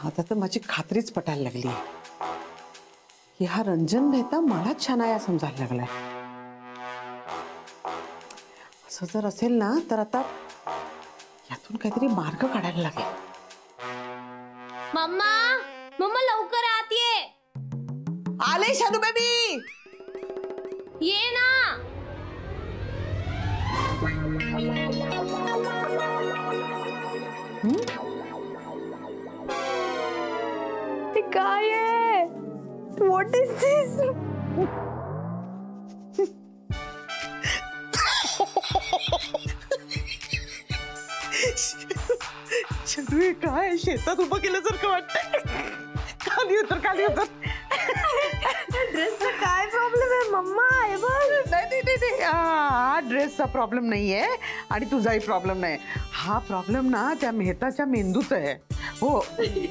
आता तर माझी खात्रीच पटायला लागली की हा रंजन मेहता मलाच छानाया समजायला लागलाय. असं जर असेल ना तर आता यातून काहीतरी मार्ग काढायला लागेल. मम्मा मम्मा लवकर आत ये. आले शानू बेबी. ये ना. ते काय आहे? व्हॉट इज दिस? शानू काय शेतात उभं केल्यासारखं वाटतंय. खाली उतर खाली उतर. ड्रेसचा काय प्रॉब्लेम आहे मम्मा? हे बघ. नाही हा ड्रेसचा प्रॉब्लेम नाहीये आणि तुझाही प्रॉब्लेम नाही. हा प्रॉब्लेम ना त्या मेहताच्या मेंदूचा आहे. हो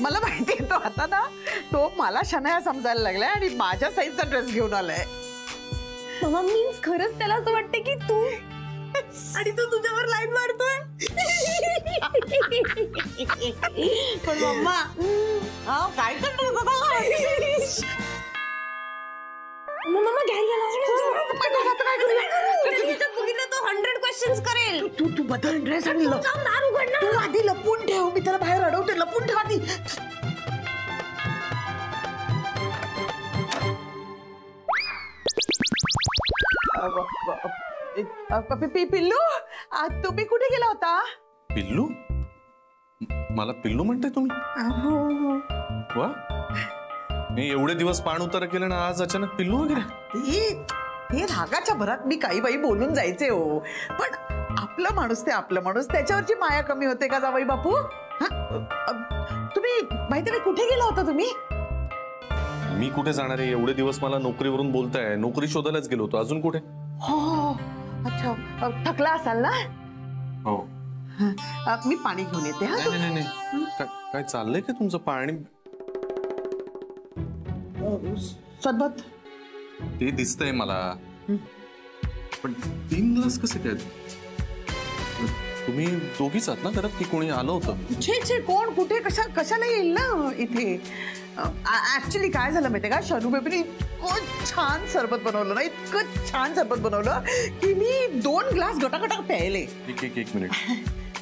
मला माहिती आहे. तो आता ना तो मला शनाया समजायला लागलाय आणि माझ्या साईजचा ड्रेस घेऊन आलाय. मम्मा मीन्स खरंच त्याला असं वाटतं की तू आणि तू तुझ्यावर लाईन मारतोय. पण मम्मा काय करतो मम्मा बघितलं तो 100 क्वेश्चन्स करेल. तू बदल ड्रेस आणि दार उघड ना. तू आधी लपून ठेव. मी त्याला बाहेर अडवते. लपून ठेव आधी. पिल्लू तुम्ही कुठे गेला होता? पिल्लू? मला पिल्लू म्हणताय तुम्ही? वा मी एवढे दिवस पाण उतार केलं ना आज अचानक पिल्लू वगैरे. ते रागाच्या भरात मी काही बाई बोलून जायचे हो. पण आपलं माणूस ते आपलं माणूस त्याच्यावरची माया कमी होते का जावई बापू? तुम्ही माहिती कुठे गेला होता तुम्ही? मी कुठे जाणार आहे? एवढे दिवस मला नोकरीवरून बोलताय. नोकरी शोधायलाच गेलो होतो. अजून कुठे? हो अच्छा थकला असाल ना. हो मी पाणी घेऊन येते. नाही काय चाललंय का तुमचं? पाणी सरबत ते दिसतंय मला. पण 3 ग्लास कसे काय? तुम्ही दोघीच आहात ना घरात की कोणी आलं होतं? छे कोण कुठे कशाला येईल ना इथे. ऍक्च्युली काय झालं माहितीये का शानू बेबीने इतकं छान सरबत बनवलं ना. इतकं छान सरबत बनवलं की मी 2 ग्लास गटागटा प्यायले. एक मिनिट.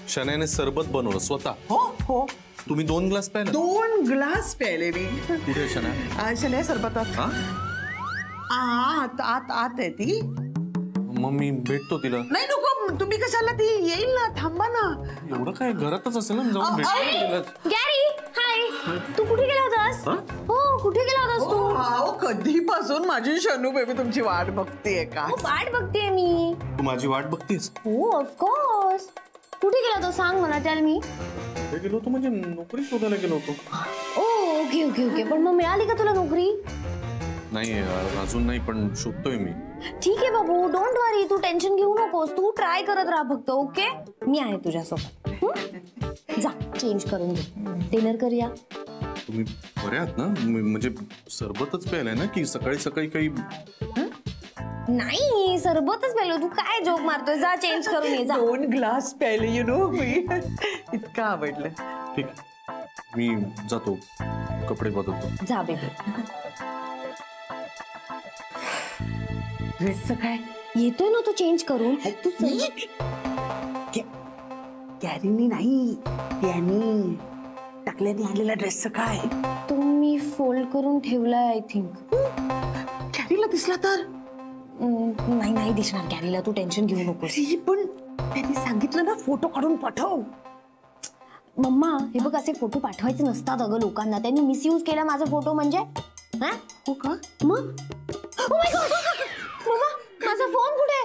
शनायाने सरबत बनवलं स्वतः? हो तुम्ही 2 ग्लास प्यायला? 2 ग्लास प्यायले मी. कुठे शनाया? शनाया सरबतात आत आहे ती. मग मी भेटतो तिला. नाही नको तुम्ही कशाला. ती येईल ना. थांबा ना. एवढं काय घरातच असेल ना. जाऊन भेटतो. गॅरी हाय. तू कुठे गेला होतास? हो कुठे गेला होतास तू? कधीपासून माझी शानू बेबी तुमची वाट बघतेय का? वाट बघतेय मी. तू माझी वाट बघतेस? हो ऑफकोर्स. कुठे गेला होता सांग मला. Tell me. गेलो होतो म्हणजे नोकरी शोधायला गेलो होतो. ओके पण मग मिळाली का तुला नोकरी? नाही अजून नाही पण शोधतोय मी. ठीक आहे बाबू डोंट वरी. तू टेन्शन घेऊ नकोस. तू ट्राय करत राहा फक्त. ओके मी आहे तुझ्यासोबत. जा चेंज करून घे. डिनर करूया. तुम्ही बरे आहात ना? म्हणजे सरबतच प्यायलाय ना की सकाळी सकाळी काही? नाही सरबतच प्यायलो. तू काय जोक मारतोय? जा चेंज करून ये. जा. 2 ग्लास प्यायले यू नो मी. इतकं आवडलं. ठीक मी जातो कपडे बदलतो. जा बेबी. ड्रेसचं काय? येतोय ना तो चेंज करून. तू गॅरीनी नाही त्यानी टाकल्याने आणलेला ड्रेसचं काय? तो मी फोल्ड करून ठेवलाय आय थिंक. गॅरीला दिसला तर? नाही दिसणार गॅरीला. तू टेन्शन घेऊ नकोस. पण त्यांनी सांगितलं ना फोटो काढून पाठव. मम्मा हे बघ असे फोटो पाठवायचे नसतात अगं लोकांना. त्यांनी मिसयूज केला माझा फोटो म्हणजे. हो का? मग मम्मा माझा फोन कुठे?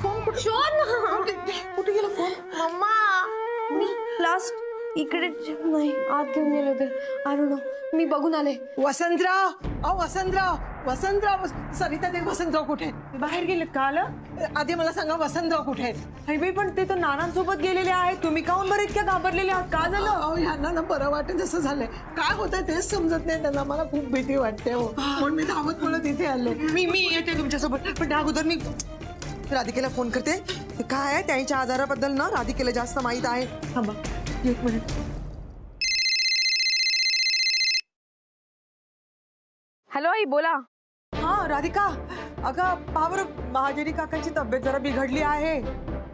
फोन कुठे? शोध ना. कुठे गेला फोन? मम्मा मी लास्ट इकडे नाही आत घेऊन गेले होते. I don't know. मी बघून आले. वसंतराव सरिता ते वसंतराव कुठे? बाहेर गेले का? आलं? आधी मला सांगा वसंतराव कुठे आहेत? बाई पण ते तर नानांसोबत गेलेले आहेत. तुम्ही काहून बरं इतक्या घाबरलेले आहात? का झालं? ह्यांना ना बरं वाटत जसं झालंय. काय होतंय तेच समजत नाही त्यांना. मला खूप भीती वाटते हो. म्हणून मी धावत पळत इथे आले. मी येते तुमच्यासोबत. पण त्या अगोदर मी राधिकेला फोन करते. ते काय आहे त्यांच्या आजाराबद्दल ना राधिकेला जास्त माहित आहे. थांबा 1 मिनिट. हॅलो आई बोला. हा राधिका, अगं पावर महाजनी काकांची तब्येत जरा बिघडली आहे.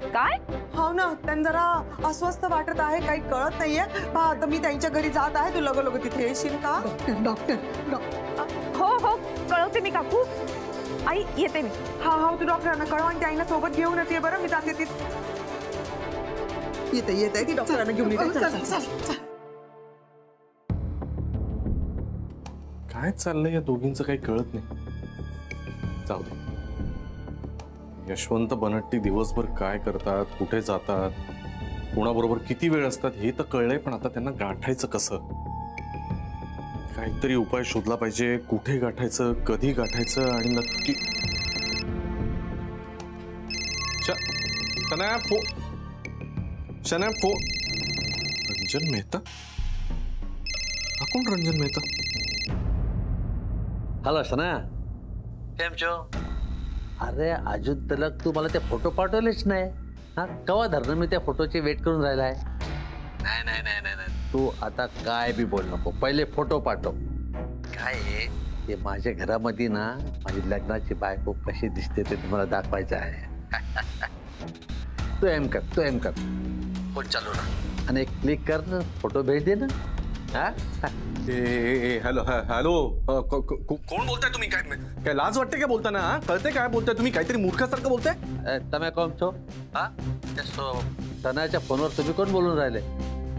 काय? हो ना, त्यांना जरा अस्वस्थ वाटत आहे, काही कळत नाहीये. पहा आता मी त्यांच्या घरी जात आहे, तू लगो लगो तिथे येशील का? डॉक्टर हो हो कळवते मी काकू. आई येते मी. हा हा तू डॉक्टरांना कळव आणि त्या आईला सोबत घेऊन येते. बरं मी जाते. येते ती डॉक्टरांना घेऊन येते. चल, चल, चल. काय चाललंय या दोघींचं काही कळत नाही. जाऊ दे. यशवंत बनट्टी दिवसभर काय करतात, कुठे जातात, कोणाबरोबर किती वेळ असतात हे तर कळलंय, पण आता त्यांना गाठायचं कसं? काहीतरी उपाय शोधला पाहिजे. कुठे गाठायचं, कधी गाठायचं आणि नक्की. शनाया रंजन मेहता. हा कोण रंजन मेहता? हॅलो शना, केम छो? अरे अजून तलक तू मला ते फोटो पाठवलेच नाही. हा कवा धरणं मी त्या फोटोची वेट करून राहिलाय. नाही नाही नाही नाही नाही, तू आता काय बी बोल नको. पहिले फोटो पाठव. काय आहे ते माझ्या घरामध्ये ना माझी लग्नाची बायको कशी दिसते ते तुम्हाला दाखवायचं आहे. तू एम कर फोन चालू ना आणि एक क्लिक कर ना, फोटो भेट दे ना. हा हॅलो हॅलो कोण बोलताय तुम्ही? काय लाज वाटते काय बोलताना? कळते काय बोलताय तुम्ही? काहीतरी मूर्खासारखं बोलताय. तुम्ही कोण छो? हा सणाच्या फोनवर तुम्ही कोण बोलून राहिले?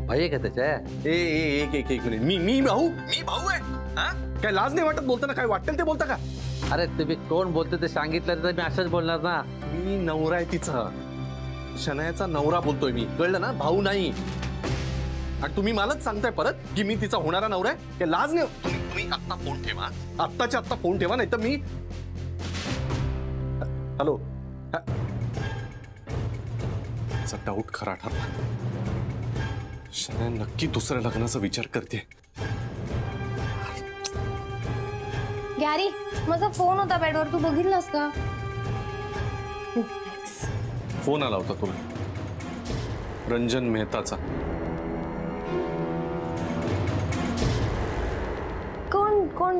भाई आहे का त्याच्या? एक मिनिट. मी भाऊ आहे. हा काय लाज नाही वाटत बोलताना? काय वाटेल ते बोलता का? अरे तुम्ही कोण बोलते ते सांगितलं तर मी असंच बोलणार ना. मी नवरा आहे तिचा. शनायाचा नवरा बोलतोय मी, कळलं ना? भाऊ नाही. आणि तुम्ही मलाच सांगताय परत की मी तिचा होणारा नवरा आहे. काय लाज नाही? तुम्ही आत्ता फोन ठेवा. आत्ताच्या आत्ता फोन ठेवा, नाही तर मी. हॅलो. डाऊट खरा ठरला. शनाया नक्की दुसऱ्या लग्नाचा विचार करते. गॅरी माझा फोन होता बेडवर, तू बघितलास का? फोन आला होता तुला रंजन मेहताचा.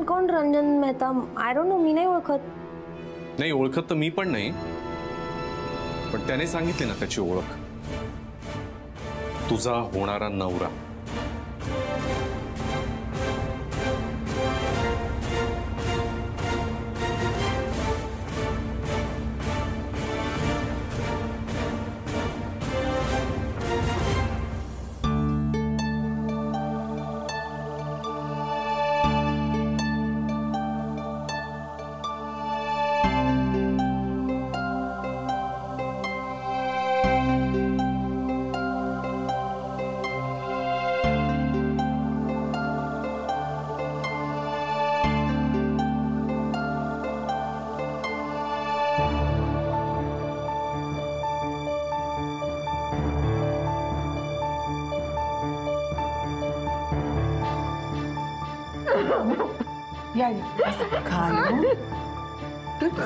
कोण Ranjan Mehta? I don't know, मी नाही ओळखत. नाही ओळखत तर मी पण नाही, पण त्याने सांगितले ना त्याची ओळख. तुझा होणारा नवरा.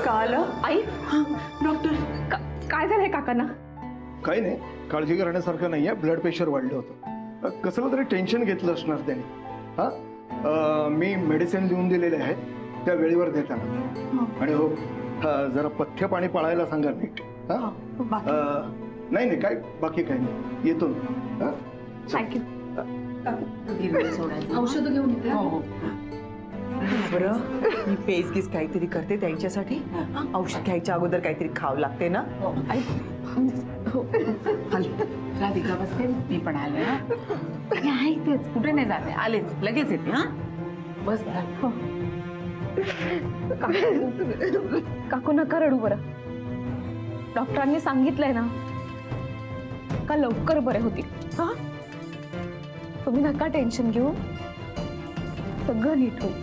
काल आई डॉक्टर काय झालंय काकांना? काही नाही, काळजी करण्यासारखं नाही आहे. ब्लड प्रेशर वाढलं होतं. कसलं तरी टेन्शन घेतलं असणार त्याने. हां मी मेडिसिन लिहून दिलेले आहेत, त्या वेळेवर देताना. आणि हो जरा पथ्य पाणी पाळायला सांगा नीट. हां नाही काय बाकी काही नाही. येतो मी. थँक्यू. औषध घेऊन येते. बरं मी पेज गीस काहीतरी करते त्यांच्यासाठी. औषध घ्यायच्या अगोदर काहीतरी खावं लागते ना. राधिका बसते, मी पण आले. मी आहे इथेच, कुठे नाही जाते, आलेच लगेच येते. हा बस. काकू नका रडू बरं. डॉक्टरांनी सांगितलंय ना का लवकर बरे होतील. हा तुम्ही नका टेन्शन घेऊ, सगळं नीट होईल.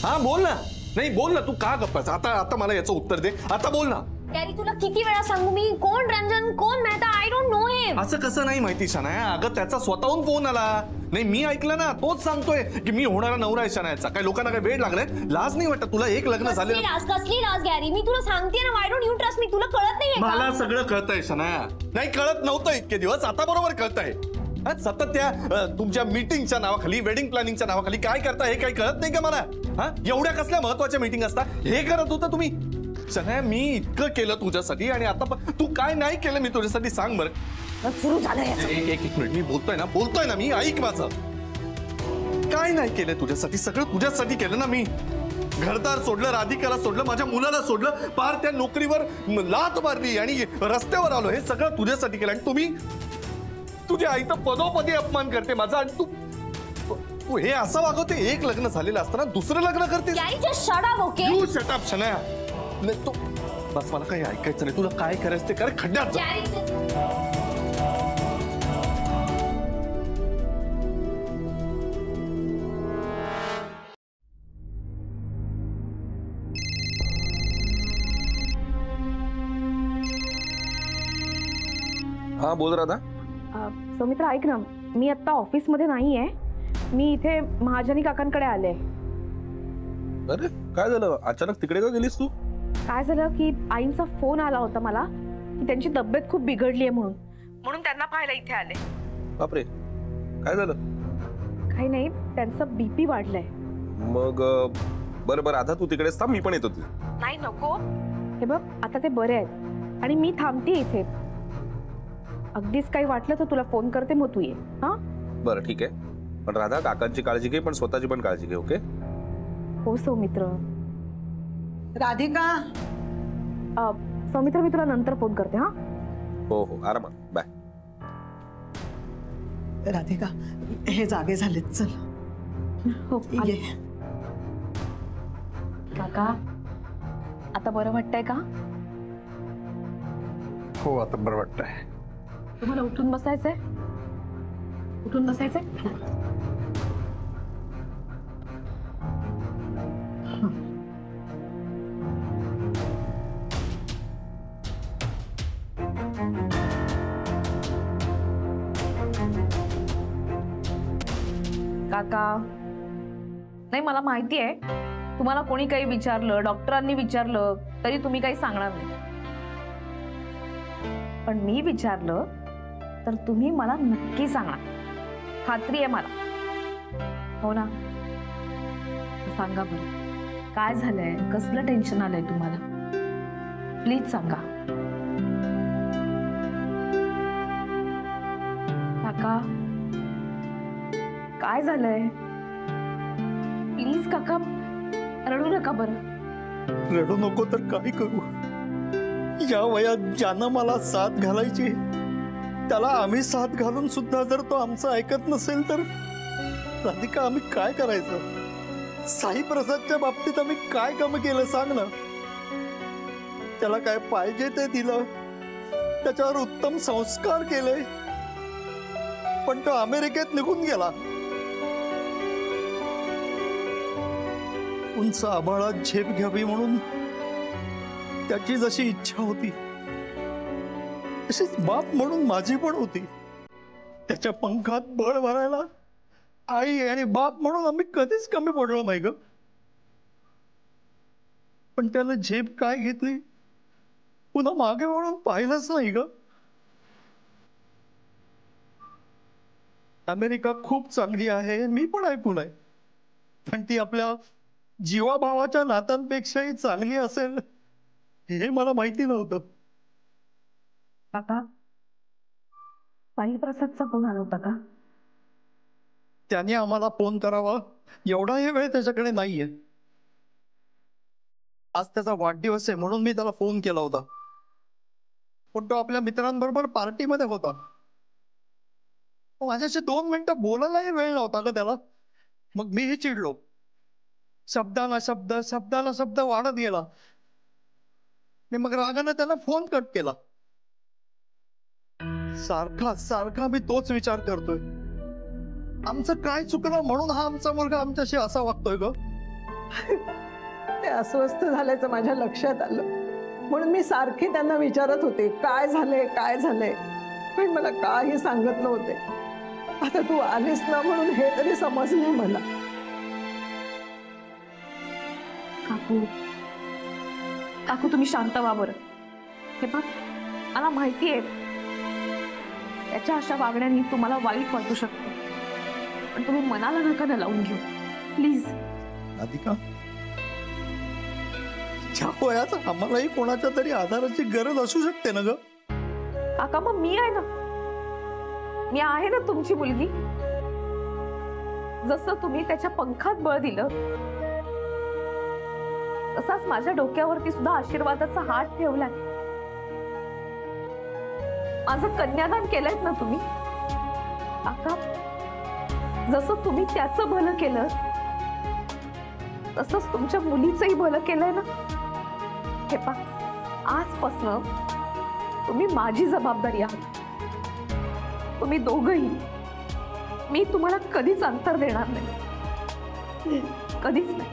हा बोल ना. नाही बोल ना, तू का गप्पास? आता मला याचं उत्तर दे. आता बोल ना. गॅरी तुला किती वेळा सांगू मी, कोण रंजन कोण Mehta? I don't know him. असं कसं नाही माहिती शनाया? अगं त्याचा स्वतःहून फोन आला. नाही मी ऐकलं ना, तोच सांगतोय की मी होणारा नवरा आहे शनायाचा. काय लोकांना काय वेळ लागलाय? लाज नाही वाटत तुला? एक लग्न झाले कसली लाज गॅरी, मी तुला सांगते ना, why don't you trust me, तुला कळत नाहीये का? मला सगळं कळतंय शनाया. नाही कळत नव्हतं इतके दिवस, आता बरोबर कळतंय. सतत त्या तुमच्या मीटिंगच्या नावाखाली, वेडिंग प्लॅनिंगच्या नावाखाली काय करता हे काही कळत नाही का मला? एवढ्या कसल्या महत्वाच्या मीटिंग असतात हे करत होता तुम्ही? शनाया मी इतकं केलं तुझ्यासाठी आणि आता तू काय नाही केलं मी तुझ्यासाठी सांग बरं. सुरू झालं एक मिनिट, मी बोलतोय ना मी, ऐक माझं. काय नाही केलं तुझ्यासाठी? सगळं तुझ्यासाठी केलं ना मी. घरदार सोडलं, राधिकाला सोडलं, माझ्या मुलाला सोडलं, पार त्या नोकरीवर लात मारली आणि रस्त्यावर आलो. हे सगळं तुझ्यासाठी केलं आणि तुम्ही तुझ्या आईचा पदोपदी अपमान करते माझा आणि तू हे असं वागवते. एक लग्न झालेलं असताना दुसरं लग्न करते. तू शट अप शनाया. नाही तू बस, मला काही ऐकायचं नाही. तुला काय करायचं ते कर, खड्ड्यात जा. हा बोल राधा. सौमित्र ऐक ना, मी आता ऑफिसमध्ये नाहीये, मी इथे महाजनी काकांकडे आले. अरे काय झालं अचानक तिकडे का गेलीस तू? काय झालं की आईंचा फोन आला होता मला की त्यांची तब्येत खूप बिघडली आहे म्हणून त्यांना पाहायला इथे आले. बापरे, काय झालं? काही नाही, त्यांचं बीपी वाढलंय. मग बरं बरं, आता तू तिकडेच थांब, मी पण येतो. नाही नको, हे बघ आता ते बरे आहेत आणि मी थांबते इथे. अगदीच काही वाटलं तर तुला फोन करते, मग तू ये. हा बरं ठीक आहे, पण राधा काकांची काळजी घे, पण स्वतःची पण काळजी घे. ओके? हो सौमित्र. राधिका, सौमित्र मी तुला नंतर फोन करते. हा हो हो, आरामात. बाय. राधिका हे जागे झालेत, चल. हो ये. काका आता बरं वाटतंय का? हो आता बरं वाटतंय. तुम्हाला उठून बसायचंय? उठून बसायचंय? काका नाही, मला माहिती आहे तुम्हाला कोणी काही विचारलं, डॉक्टरांनी विचारलं तरी तुम्ही काही सांगणार नाही, पण मी विचारलं तर तुम्ही मला नक्की सांगणार, खात्री आहे मला. हो ना? सांगा बरं, काय झालंय? कसलं टेन्शन आलंय तुम्हाला? प्लीज सांगा. काका काय झालंय? प्लीज काका रडू नका बरं. रडू नको तर काय करू? या वयात ज्यानं मला साथ घालायची त्याला आम्ही साथ घालून सुद्धा जर तो आमचं ऐकत नसेल तर राधिका आम्ही काय करायचं? साई प्रसादच्या बाबतीत आम्ही काय कमी केलं सांग ना? त्याला काय पाहिजे ते दिलं, त्याच्यावर उत्तम संस्कार केले, पण तो अमेरिकेत निघून गेला. उंच आभाळात झेप घ्यावी म्हणून त्याची जशी इच्छा होती तशीच बाप म्हणून माझी पण होती. त्याच्या पंखात बळ भरायला आई आणि बाप म्हणून आम्ही कधीच कमी पडलो नाही ग. पण त्याला झेप काय घेतली पुन्हा मागे वळून पाहिलंच नाही ग. अमेरिका खूप चांगली आहे, मी पण ऐकून आहे, पण ती आपल्या जीवाभावाच्या नात्यांपेक्षाही चांगली असेल हे मला माहिती नव्हतं. काका साई प्रसादचा फोन आला होता का? त्याने आम्हाला फोन करावा एवढाही वेळ त्याच्याकडे नाहीये. आज त्याचा वाढदिवस आहे म्हणून मी त्याला फोन केला होता, पण तो आपल्या मित्रांबरोबर पार्टीमध्ये होता. माझ्याशी 2 मिनिटं बोलायलाही वेळ नव्हता का त्याला. मग मीही चिडलो. शब्दाला शब्द वाढत गेला. मी मग रागाने त्याला फोन कट केला. सारखा मी तोच विचार करतोय, आमचं काय चुकलं म्हणून हा आमचा मुलगा आमच्याशी असा वागतोय ग. ते अस्वस्थ झाल्याचं माझ्या लक्षात आलं, म्हणून मी सारखी त्यांना विचारत होते काय झालंय, पण मला काही सांगत नव्हते. आता तू आलीस ना म्हणून हे तरी समजले मला. काकू काकू तुम्ही शांत व्हा बरं. हे बघ मला माहिती आहे त्याच्या अशा वागण्याने तुम्हाला वाईट वाटू शकतं, पण तुम्ही मनाला नका ना लावून घेऊ प्लीज. राधिका, ह्या वयात आम्हालाही कोणाच्या तरी आधाराची गरज असू शकते ना ग. काका मग मी आहे ना, मी आहे ना तुमची मुलगी. जसं तुम्ही त्याच्या पंखात बळ दिलं तसाच माझ्या डोक्यावरती सुद्धा आशीर्वादाचा हात ठेवलाय. माझं कन्यादान केलंय ना तुम्ही. काका जसं तुम्ही त्याचं भलं केलं तसंच तुमच्या मुलीचंही भलं केलंय ना. हे पहा आजपासून तुम्ही माझी जबाबदारी आहात. तुम्ही दोघंही. मी तुम्हाला कधीच अंतर देणार नाही, कधीच नाही.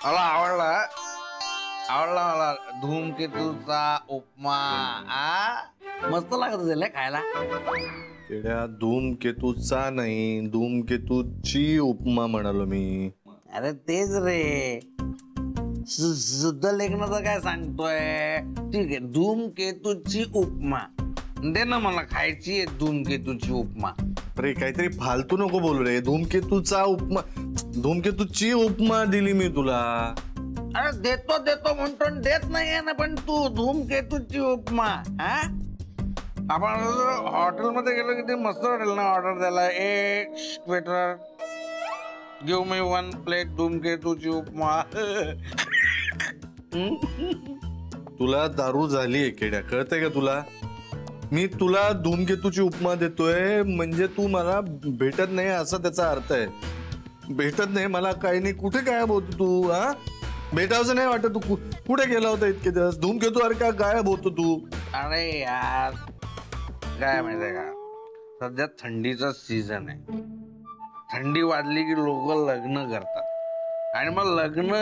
मला आवडला आवडला मला धूमकेतूचा उपमा. मस्त लागत असेल खायला. तेड्या धूमकेतूचा नाही, धूमकेतूची उपमा म्हणालो मी. अरे तेच रे, शुद्ध लेखनाचं काय सांगतोय. ठीक आहे धूमकेतूची उपमा दे ना मला, खायची आहे धूमकेतूची उपमा. अरे काहीतरी फालतू नको बोलू रे. धूमकेतूचा उपमा, धूमकेतूची उपमा दिली मी तुला. अरे देतो देतो म्हणतो देत नाहीये ना. पण तू धूमकेतूची उपमा. आपण हॉटेलमध्ये गेलो की ते मस्त वाटेल ना ऑर्डर द्यायला. एक वेटर गिव्ह मी 1 प्लेट धूमकेतूची उपमा. तुला दारू झालीये केड्या, कळतंय का तुला. मी तुला धूमकेतूची उपमा देतोय म्हणजे तू मला भेटत नाही असा त्याचा अर्थ आहे. भेटत नाही मला, काही नाही. कुठे गायब होतो तू. भेटावचं नाही वाटत. तू कुठे गेला होता इतके दिवस. धूमकेतू अरे का गायब होतो तू. अरे यार काय माहितीये का, सध्या थंडीचा सीझन आहे. थंडी वाजली की लोक लग्न करतात आणि मग लग्न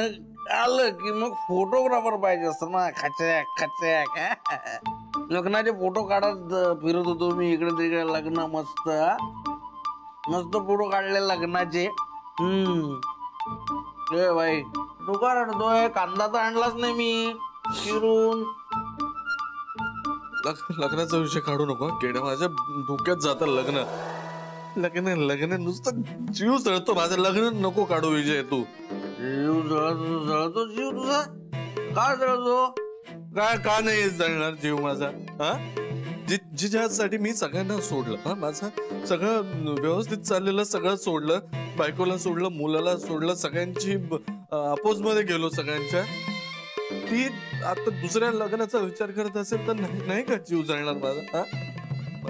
आलं की मग फोटोग्राफर पाहिजे असतो ना. खचॅक खचॅक लग्नाचे फोटो काढत फिरत होतो मी इकडे तिकडे. लग्न मस्त मस्त फोटो काढले लग्नाचे. ए भाई तू का रडतोय. कांदा तर आणलाच नाही मी चिरून. लग्नाचा विषय काढू नको केड्या. माझ्या डोक्यात जातं लग्न लग्न लग्न नुसतं जीव जळतो माझं. लग्न नको काढू विजय तू. जीव जळतो जीव तुझा. का जळतो. काय का नाही जळणार जीव माझा. जिच्यासाठी मी सगळ्यांना सोडलं. माझं सगळं व्यवस्थित चाललेलं सगळं सोडलं. बायकोला सोडलं, मुलाला सोडलं, सगळ्यांची अपोज मध्ये गेलो सगळ्यांच्या. ती आता दुसऱ्या लग्नाचा विचार करत असेल तर नाही का जीव जळणार माझा.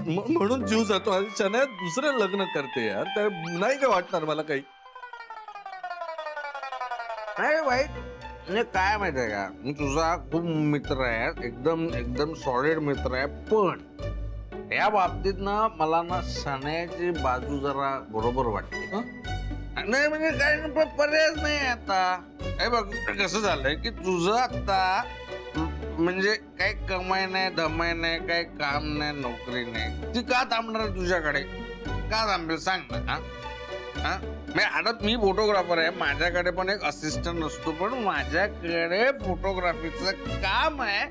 म्हणून जीव जातो. शनाया दुसरं लग्न करते यार, त्या नाही का वाटणार मला काही. नाही वाईट म्हणजे काय माहितीये का, मी तुझा खूप मित्र आहे. एकदम एकदम सॉलिड मित्र आहे. पण या बाबतीत ना मला ना शनायाची बाजू जरा बरोबर वाटते. नाही म्हणजे काय पर्यायच नाही आता. हे बघ कसं झालंय की तुझं आता म्हणजे काही कमाई नाही, धमाई नाही, काही काम नाही, नोकरी नाही. ती का थांबणार तुझ्याकडे. का थांबेल सांग ना. आता मी फोटोग्राफर आहे, माझ्याकडे पण एक असिस्टंट असतो. पण माझ्याकडे फोटोग्राफीचं काम आहे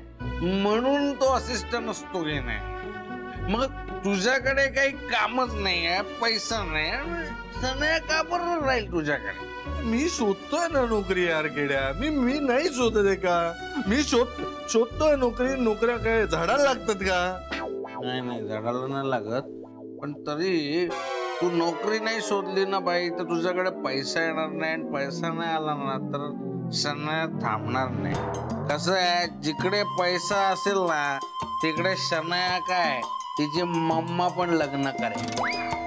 म्हणून तो असिस्टंट असतो की नाही. मग तुझ्याकडे काही कामच नाही आहे, पैसा नाही, का बरोबर राहील तुझ्याकडे. मी शोधतोय ना नोकरी यार केड्या. मी नाही शोधत आहे का. मी शोधतोय नोकरी. नोकऱ्या काय झाडाला लागतात का. नाही झाडाला नाही लागत. पण तरी तू नोकरी नाही शोधली ना बाई तर तुझ्याकडे पैसा येणार नाही. आणि पैसा नाही आला ना तर शनाया थांबणार नाही. कसं आहे जिकडे पैसा असेल ना तिकडे शनाया काय तिची मम्मा पण लग्न करेल.